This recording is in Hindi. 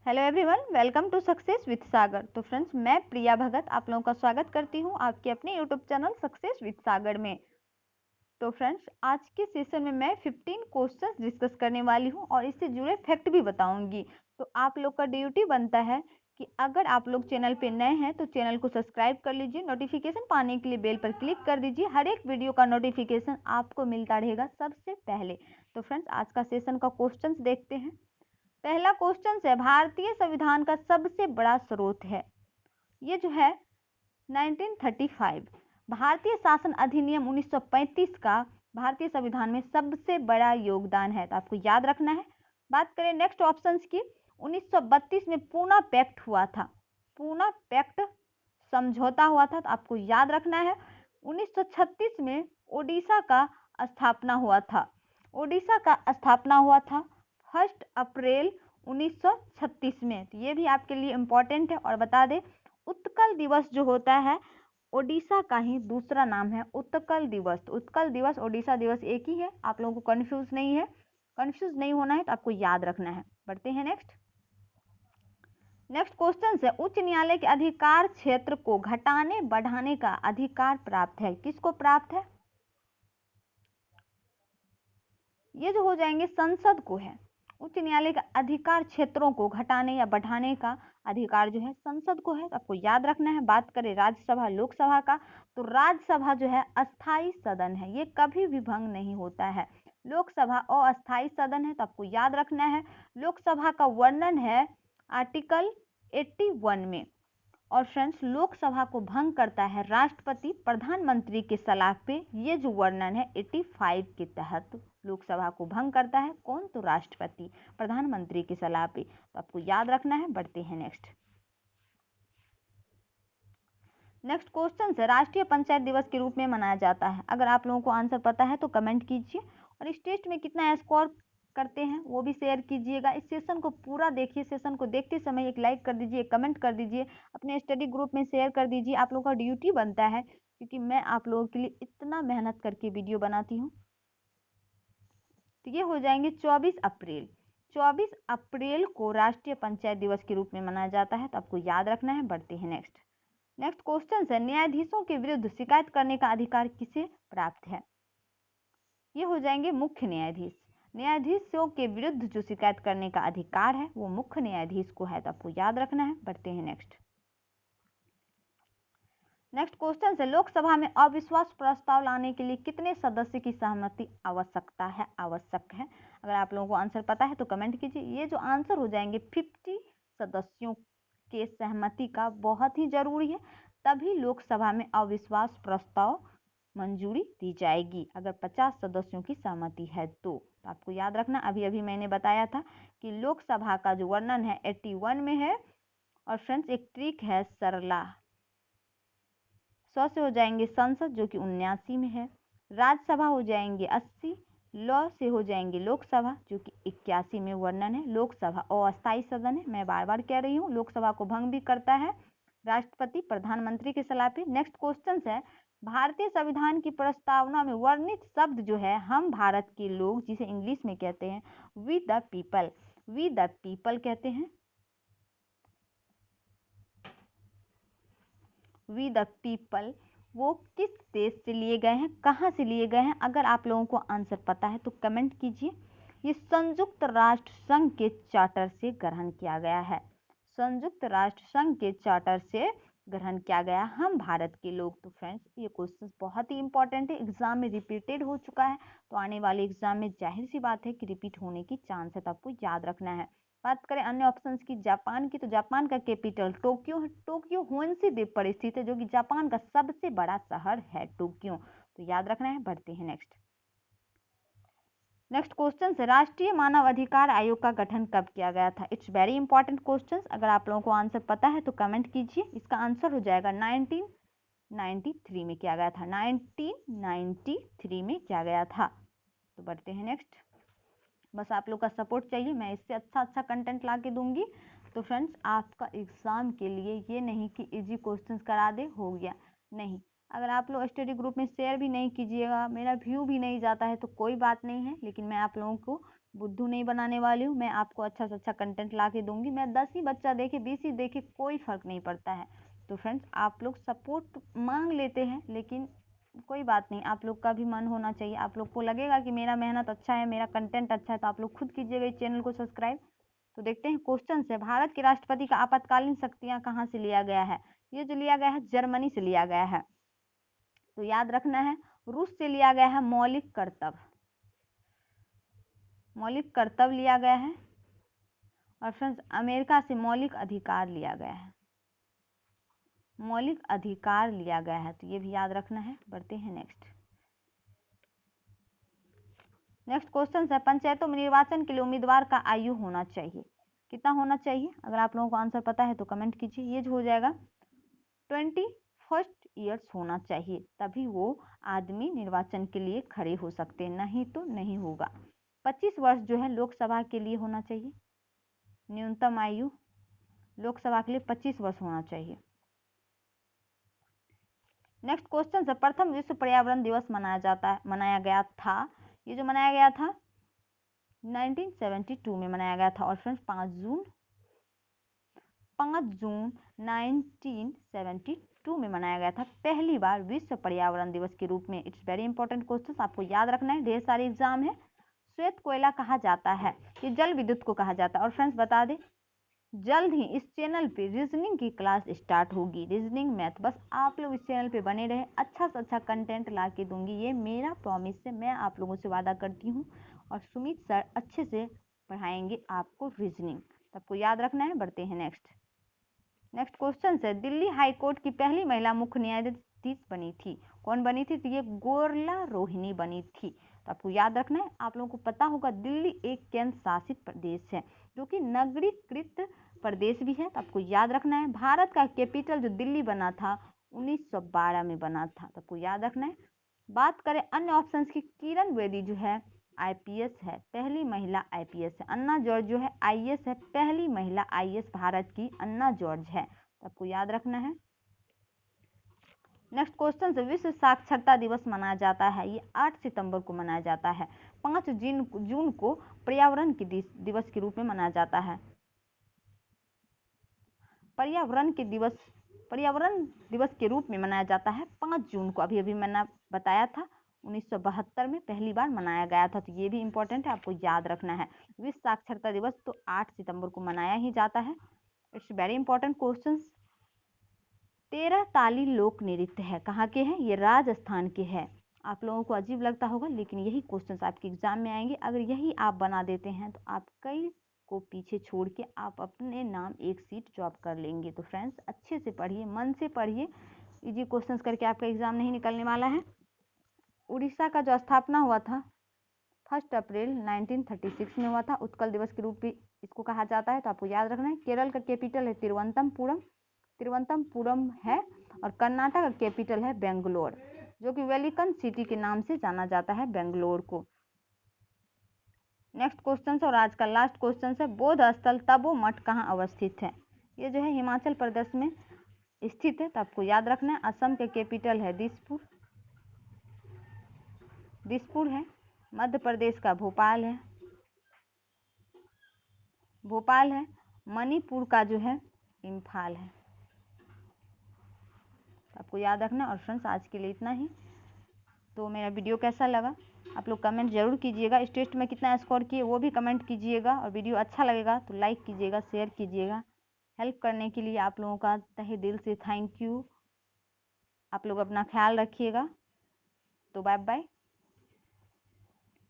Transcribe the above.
Hello everyone, welcome to success with Sagar. तो फ्रेंड्स, मैं प्रिया भगत आप लोगों का स्वागत करती हूं आपके अपने यूट्यूब चैनल सक्सेस विद सागर में। तो फ्रेंड्स, आज के सेशन में मैं 15 क्वेश्चंस डिस्कस करने वाली हूं और इससे जुड़े फैक्ट भी बताऊंगी। तो आप लोग का ड्यूटी बनता है कि अगर आप लोग चैनल पे नए हैं तो चैनल को सब्सक्राइब कर लीजिए, नोटिफिकेशन पाने के लिए बेल पर क्लिक कर दीजिए। हर एक वीडियो का नोटिफिकेशन आपको मिलता रहेगा सबसे पहले। तो फ्रेंड्स, आज का सेशन का क्वेश्चन देखते हैं। पहला क्वेश्चन है, भारतीय संविधान का सबसे बड़ा स्रोत है। ये जो है 1935 भारतीय शासन अधिनियम 1935 का भारतीय संविधान में सबसे बड़ा योगदान है, तो आपको याद रखना है। बात करें नेक्स्ट ऑप्शंस की, 1932 में पूना पैक्ट हुआ था। पूना पैक्ट समझौता हुआ था, तो आपको याद रखना है। 1936 में ओडिशा का स्थापना हुआ था। ओडिशा का स्थापना हुआ था 1 अप्रैल 1936 में। तो ये भी आपके लिए इम्पोर्टेंट है। और बता दें, उत्कल दिवस जो होता है ओडिशा का ही दूसरा नाम है उत्कल दिवस। तो उत्कल दिवस ओडिशा दिवस एक ही है, आप लोगों को कंफ्यूज नहीं होना है, तो आपको याद रखना है। बढ़ते हैं नेक्स्ट क्वेश्चन है, उच्च न्यायालय के अधिकार क्षेत्र को घटाने बढ़ाने का अधिकार प्राप्त है। किसको प्राप्त है? ये जो हो जाएंगे संसद को है। उच्च न्यायालय के अधिकार क्षेत्रों को घटाने या बढ़ाने का अधिकार जो है संसद को है, तो आपको याद रखना है। बात करें राज्यसभा लोकसभा का, तो राज्यसभा जो है अस्थाई सदन है, ये कभी भी भंग नहीं होता है। लोकसभा अस्थाई सदन है, तो आपको याद रखना है। लोकसभा का वर्णन है आर्टिकल 81 में। और फ्रेंड्स, लोकसभा को भंग करता है राष्ट्रपति प्रधानमंत्री के सलाह पे। ये जो वर्णन है 85 के तहत लोकसभा को भंग करता है कौन? तो राष्ट्रपति प्रधानमंत्री की सलाह पे। तो आपको याद रखना है। बढ़ते हैं नेक्स्ट क्वेश्चन है, राष्ट्रीय पंचायत दिवस के रूप में मनाया जाता है। अगर आप लोगों को आंसर पता है तो कमेंट कीजिए, और इस टेस्ट में कितना स्कोर करते हैं वो भी शेयर कीजिएगा। इस सेशन को पूरा देखिए, सेशन को देखते समय एक लाइक कर दीजिए, एक कमेंट कर दीजिए, अपने स्टडी ग्रुप में शेयर कर दीजिए। आप लोगों का ड्यूटी बनता है, क्योंकि मैं आप लोगों के लिए इतना मेहनत करके वीडियो बनाती हूँ। तो ये हो जाएंगे 24 अप्रैल। 24 अप्रैल को राष्ट्रीय पंचायत दिवस के रूप में मनाया जाता है, तो आपको याद रखना है। बढ़ते हैं नेक्स्ट क्वेश्चन है, न्यायाधीशों के विरुद्ध शिकायत करने का अधिकार किसे प्राप्त है? ये हो जाएंगे मुख्य न्यायाधीश। न्यायाधीशों के विरुद्ध जो शिकायत करने का अधिकार है वो मुख्य न्यायाधीश को है, तो आपको याद रखना है। बढ़ते हैं नेक्स्ट क्वेश्चन है, लोकसभा में अविश्वास प्रस्ताव लाने के लिए कितने सदस्य की सहमति आवश्यक है? अगर आप लोगों को आंसर पता है तो कमेंट कीजिए। ये जो आंसर हो जाएंगे 50 सदस्यों के सहमति का बहुत ही जरूरी है, तभी लोकसभा में अविश्वास प्रस्ताव मंजूरी दी जाएगी। अगर 50 सदस्यों की सहमति है तो आपको याद रखना। अभी मैंने बताया था कि लोकसभा का जो वर्णन है 81 में है। और फ्रेंड्स, एक ट्रिक है सरला, 100 से हो जाएंगे संसद जो कि 79 में है। राज्यसभा हो जाएंगे 80, लॉ से हो जाएंगे लोकसभा जो कि 81 में वर्णन है। लोकसभा अस्थायी सदन है, मैं बार बार कह रही हूँ। लोकसभा को भंग भी करता है राष्ट्रपति प्रधानमंत्री के सलाह पे। नेक्स्ट क्वेश्चन है, भारतीय संविधान की प्रस्तावना में वर्णित शब्द जो है हम भारत के लोग, जिसे इंग्लिश में कहते हैं वी द पीपल कहते हैं। वी द पीपल वो किस देश से लिए गए हैं, कहाँ से लिए गए हैं? अगर आप लोगों को आंसर पता है तो कमेंट कीजिए। ये संयुक्त राष्ट्र संघ के चार्टर से ग्रहण किया गया है। संयुक्त राष्ट्र संघ के चार्टर से ग्रहण किया गया हम भारत के लोग। तो फ्रेंड्स, ये क्वेश्चन बहुत ही इंपॉर्टेंट है, एग्जाम में रिपीटेड हो चुका है, तो आने वाले एग्जाम में जाहिर सी बात है कि रिपीट होने की चांस है, तो आपको याद रखना है। बात करें अन्य ऑप्शंस की, जापान की, तो जापान का कैपिटल टोक्यो है। टोक्यो होन्शी द्वीप पर स्थित है, जो कि जापान का सबसे बड़ा शहर है टोक्यो, तो याद रखना है। बढ़ते हैं नेक्स्ट क्वेश्चन है, राष्ट्रीय मानव अधिकार आयोग का गठन कब किया गया था? It's very important question. अगर आप लोगों को आंसर पता है तो कमेंट कीजिए। इसका आंसर हो जाएगा 1993 में किया गया था। 1993 में किया गया था। तो बढ़ते हैं बस आप लोग का सपोर्ट चाहिए, मैं इससे अच्छा कंटेंट ला के दूंगी। तो फ्रेंड्स, आपका एग्जाम के लिए ये नहीं कि इजी क्वेश्चंस करा दे हो गया, नहीं। अगर आप लोग स्टडी ग्रुप में शेयर भी नहीं कीजिएगा, मेरा व्यू भी नहीं जाता है, तो कोई बात नहीं है, लेकिन मैं आप लोगों को बुद्धू नहीं बनाने वाली हूँ। मैं आपको अच्छा से अच्छा कंटेंट ला के दूंगी। मैं 10 ही बच्चा देखे 20 ही देखे कोई फ़र्क नहीं पड़ता है। तो फ्रेंड्स आप लोग सपोर्ट मांग लेते हैं, लेकिन कोई बात नहीं, आप लोग का भी मन होना चाहिए। आप लोग को लगेगा कि मेरा मेहनत अच्छा है, मेरा कंटेंट अच्छा है, तो आप लोग खुद कीजिएगा इस चैनल को सब्सक्राइब। तो देखते हैं क्वेश्चन है, भारत के राष्ट्रपति का आपातकालीन शक्तियाँ कहाँ से लिया गया है? ये जो लिया गया है जर्मनी से लिया गया है। तो याद रखना है, रूस से लिया गया है मौलिक कर्तव्य, मौलिक कर्तव्य लिया गया है। और फ्रेंड्स अमेरिका से मौलिक अधिकार लिया गया है, मौलिक अधिकार लिया गया है। तो ये भी याद रखना है। बढ़ते हैं नेक्स्ट क्वेश्चन है, पंचायतों में निर्वाचन के लिए उम्मीदवार का आयु होना चाहिए, कितना होना चाहिए? अगर आप लोगों को आंसर पता है तो कमेंट कीजिए। ये जो हो जाएगा 21 ईयर्स होना चाहिए, तभी वो आदमी निर्वाचन के लिए खड़े हो सकते हैं, नहीं तो नहीं होगा। 25 वर्ष जो है लोकसभा के लिए होना चाहिए, न्यूनतम आयु लोकसभा के लिए 25 वर्ष होना चाहिए। नेक्स्ट क्वेश्चन है, प्रथम विश्व पर्यावरण दिवस मनाया गया था। ये जो मनाया गया था 1972 में मनाया गया था। और फ्रेंड्स 5 जून 1972 में मनाया गया था पहली बार विश्व पर्यावरण दिवस के रूप में। इट्स वेरी इंपॉर्टेंट क्वेश्चन, आपको याद रखना है, ढेर सारे एग्जाम है। श्वेत कोयला कहा जाता है, ये जल विद्युत को कहा जाता है। और फ्रेंड्स बता दें, जल्द ही इस चैनल पे रीजनिंग की क्लास स्टार्ट होगी, रीजनिंग मैथ। बस आप लोग इस चैनल पे बने रहे, अच्छा से अच्छा कंटेंट ला के दूंगी, ये मेरा प्रॉमिस है, मैं आप लोगों से वादा करती हूँ। और सुमित सर अच्छे से पढ़ाएंगे आपको रीजनिंग, सबको याद रखना है। बढ़ते हैं नेक्स्ट क्वेश्चन है, दिल्ली हाई कोर्ट की पहली महिला मुख्य न्यायाधीश बनी थी, कौन बनी थी? तो ये गोरला रोहिणी बनी थी। तो आपको याद रखना है। आप लोगों को पता होगा दिल्ली एक केंद्र शासित प्रदेश है, जो कि नगरीकृत प्रदेश भी है। तो आपको याद रखना है। भारत का कैपिटल जो दिल्ली बना था 1912 में बना था, तो आपको याद रखना है। बात करें अन्य ऑप्शंस की, किरण बेदी जो है आईपीएस है, पहली महिला आईपीएस है। अन्ना जॉर्ज जो है आईएएस है, पहली महिला आईएएस भारत की अन्ना जॉर्ज है। तो आपको याद रखना है। नेक्स्ट क्वेश्चन है, विश्व साक्षरता दिवस मनाया जाता है, ये 8 सितंबर को मनाया जाता है। 5 जून को पर्यावरण के दिवस के रूप में मनाया जाता है। पर्यावरण दिवस के रूप में मनाया जाता है 5 जून को। अभी मैंने बताया था 1972 में पहली बार मनाया गया था। तो ये भी इंपॉर्टेंट है, आपको याद रखना है। विश्व साक्षरता दिवस तो 8 सितंबर को मनाया ही जाता है। It's very important question. 13 ताली लोक नृत्य है, कहाँ के हैं? ये राजस्थान के हैं। आप लोगों को अजीब लगता होगा, लेकिन यही क्वेश्चन आपके एग्जाम में आएंगे। अगर यही आप बना देते हैं तो आप कई को पीछे छोड़ के आप अपने नाम एक सीट जॉब कर लेंगे। तो फ्रेंड्स अच्छे से पढ़िए, मन से पढ़िए, इजी क्वेश्चंस करके आपका एग्जाम नहीं निकलने वाला है। उड़ीसा का जो स्थापना हुआ था 1 अप्रैल 1936 में हुआ था, उत्कल दिवस के रूप में इसको कहा जाता है। तो आपको याद रखना है। केरल का कैपिटल है तिरुवनंतपुरम है। और कर्नाटक का कैपिटल है बेंगलोर, जो कि वेलिकन सिटी के नाम से जाना जाता है बेंगलोर को। नेक्स्ट क्वेश्चन और आज का लास्ट क्वेश्चन है, बौद्ध स्थल तपो मठ कहाँ अवस्थित है? ये जो है हिमाचल प्रदेश में स्थित है। तो आपको याद रखना है। असम का कैपिटल है दिसपुर है। मध्य प्रदेश का भोपाल है। मणिपुर का जो है इम्फाल है। आपको याद रखना। और फ्रेंड्स आज के लिए इतना ही। तो मेरा वीडियो कैसा लगा आप लोग कमेंट जरूर कीजिएगा। इस टेस्ट में कितना स्कोर किए वो भी कमेंट कीजिएगा। और वीडियो अच्छा लगेगा तो लाइक कीजिएगा, शेयर कीजिएगा। हेल्प करने के लिए आप लोगों का तहे दिल से थैंक यू। आप लोग अपना ख्याल रखिएगा। तो बाय बाय।